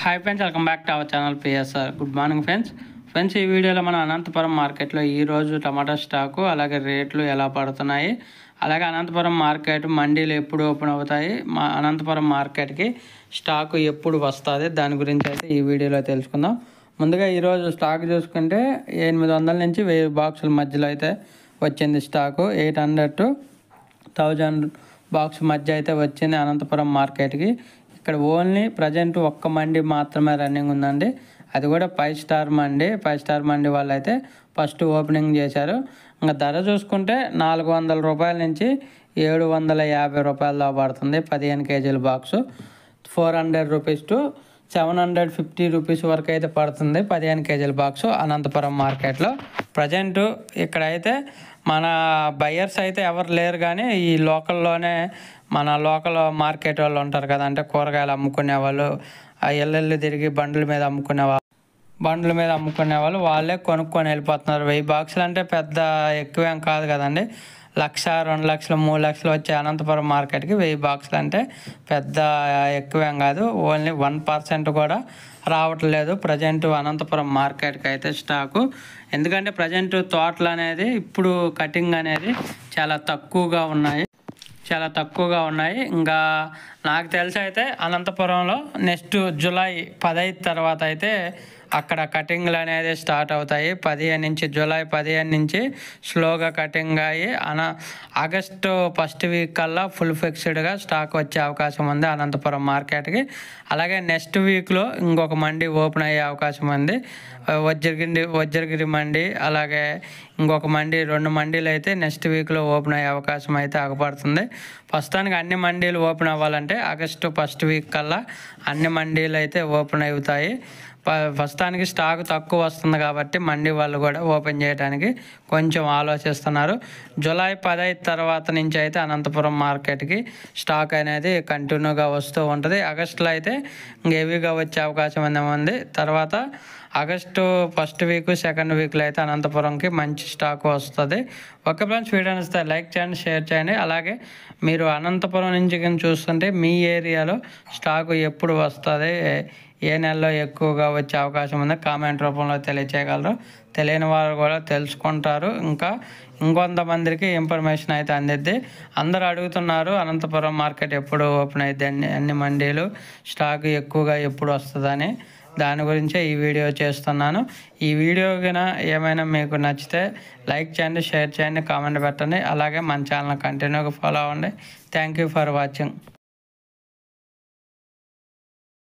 Hi friends, welcome back to our channel PSR. Good morning friends ఈ వీడియోలో మనం అనంతపురం మార్కెట్లో ఈరోజు టమాటా స్టాకు అలాగే రేట్లు ఎలా పడుతున్నాయి, అలాగే అనంతపురం మార్కెట్ మండీలు ఎప్పుడు ఓపెన్ అవుతాయి, మా అనంతపురం మార్కెట్కి స్టాకు ఎప్పుడు వస్తుంది, దాని గురించి అయితే ఈ వీడియోలో తెలుసుకుందాం. ముందుగా ఈరోజు స్టాక్ చూసుకుంటే 800 నుంచి 1000 బాక్సుల మధ్యలో అయితే వచ్చింది స్టాకు. 800 to 1000 బాక్స్ మధ్య అయితే వచ్చింది అనంతపురం మార్కెట్కి. ఇక్కడ ఓన్లీ ప్రజెంట్ ఒక్క మండి మాత్రమే రన్నింగ్ ఉందండి, అది కూడా 5 స్టార్ మండి. 5 స్టార్ మండి వాళ్ళు అయితే ఫస్ట్ ఓపెనింగ్ చేశారు. ఇంకా ధర చూసుకుంటే 400 రూపాయల నుంచి 750 రూపాయల దాకా పడుతుంది 15 కేజీల బాక్సు. 400 రూపీస్ టు 750 రూపీస్ వరకు అయితే పడుతుంది 15 కేజీల బాక్సు అనంతపురం మార్కెట్లో. ప్రజెంట్ ఇక్కడైతే మన బయ్యర్స్ అయితే ఎవరు లేరు, కానీ ఈ లోకల్లోనే మన లోకల్ మార్కెట్ వాళ్ళు ఉంటారు కదా, అంటే కూరగాయలు అమ్ముకునే వాళ్ళు, ఎల్లెల్లి తిరిగి బండ్ల మీద అమ్ముకునే వాళ్ళు వాళ్ళే కొనుక్కొని వెళ్ళిపోతున్నారు. 1000 బాక్సులు అంటే పెద్ద ఎక్కువేం కాదు కదండి. 1,00,000, 2,00,000, 3,00,000 వచ్చే అనంతపురం మార్కెట్కి 1000 బాక్సులు అంటే పెద్ద ఎక్కువేం కాదు. ఓన్లీ 1% కూడా రావట్లేదు ప్రజెంట్ అనంతపురం మార్కెట్కి అయితే స్టాకు. ఎందుకంటే ప్రజెంట్ తోటలు అనేది ఇప్పుడు కటింగ్ అనేది చాలా తక్కువగా ఉన్నాయి. ఇంకా నాకు తెలిసి అయితే అనంతపురంలో నెక్స్ట్ జూలై 15 తర్వాత అయితే అక్కడ కటింగ్లు అనేది స్టార్ట్ అవుతాయి. జూలై 15 నుంచి స్లోగా కటింగ్ అయ్యి ఆగస్టు ఫస్ట్ వీక్ కల్లా ఫుల్ ఫిక్స్డ్గా స్టాక్ వచ్చే అవకాశం ఉంది అనంతపురం మార్కెట్కి. అలాగే నెక్స్ట్ వీక్లో ఇంకొక మండి ఓపెన్ అయ్యే అవకాశం ఉంది, వజ్రగిరి మండి. అలాగే ఇంకొక మండి, 2 మండీలు అయితే నెక్స్ట్ వీక్లో ఓపెన్ అయ్యే అవకాశం అయితే ఆగపడుతుంది. ప్రస్తుతానికి అన్ని మండీలు ఓపెన్ అవ్వాలంటే ఆగస్టు ఫస్ట్ వీక్ కల్లా అన్ని మండీలు అయితే ఓపెన్ అవుతాయి. ప్రస్తుతానికి స్టాక్ తక్కువ వస్తుంది కాబట్టి మండీ వాళ్ళు కూడా ఓపెన్ చేయడానికి కొంచెం ఆలోచిస్తున్నారు. జూలై 15 తర్వాత నుంచి అయితే అనంతపురం మార్కెట్కి స్టాక్ అనేది కంటిన్యూగా వస్తూ ఉంటుంది. ఆగస్టులో అయితే హెవీగా వచ్చే అవకాశం ఉంది. తర్వాత ఆగస్టు ఫస్ట్ వీక్, సెకండ్ వీక్లో అయితే అనంతపురంకి మంచి స్టాక్ వస్తుంది. ఓకే ఫ్రెండ్స్, వీడియో నచ్చితే లైక్ చేయండి, షేర్ చేయండి. అలాగే మీరు అనంతపురం నుంచి చూస్తుంటే మీ ఏరియాలో స్టాకు ఎప్పుడు వస్తుంది, ఏ నెలలో ఎక్కువగా వచ్చే అవకాశం ఉందో కామెంట్ రూపంలో తెలియచేయగలరు. తెలియని వారు కూడా తెలుసుకుంటారు. ఇంకొంతమందికి ఇన్ఫర్మేషన్ అయితే అందిద్ది. అందరూ అడుగుతున్నారు అనంతపురం మార్కెట్ ఎప్పుడు ఓపెన్ అవుతుంది, అన్ని మండీలు స్టాక్ ఎక్కువగా ఎప్పుడు వస్తుందని. దాని గురించే ఈ వీడియో చేస్తున్నాను. ఈ వీడియో కన్నా ఏమైనా మీకు నచ్చితే లైక్ చేయండి, షేర్ చేయండి, కామెంట్ పెట్టండి. అలాగే మన ఛానల్ కంటిన్యూగా ఫాలో అవ్వండి. Thank you for watching.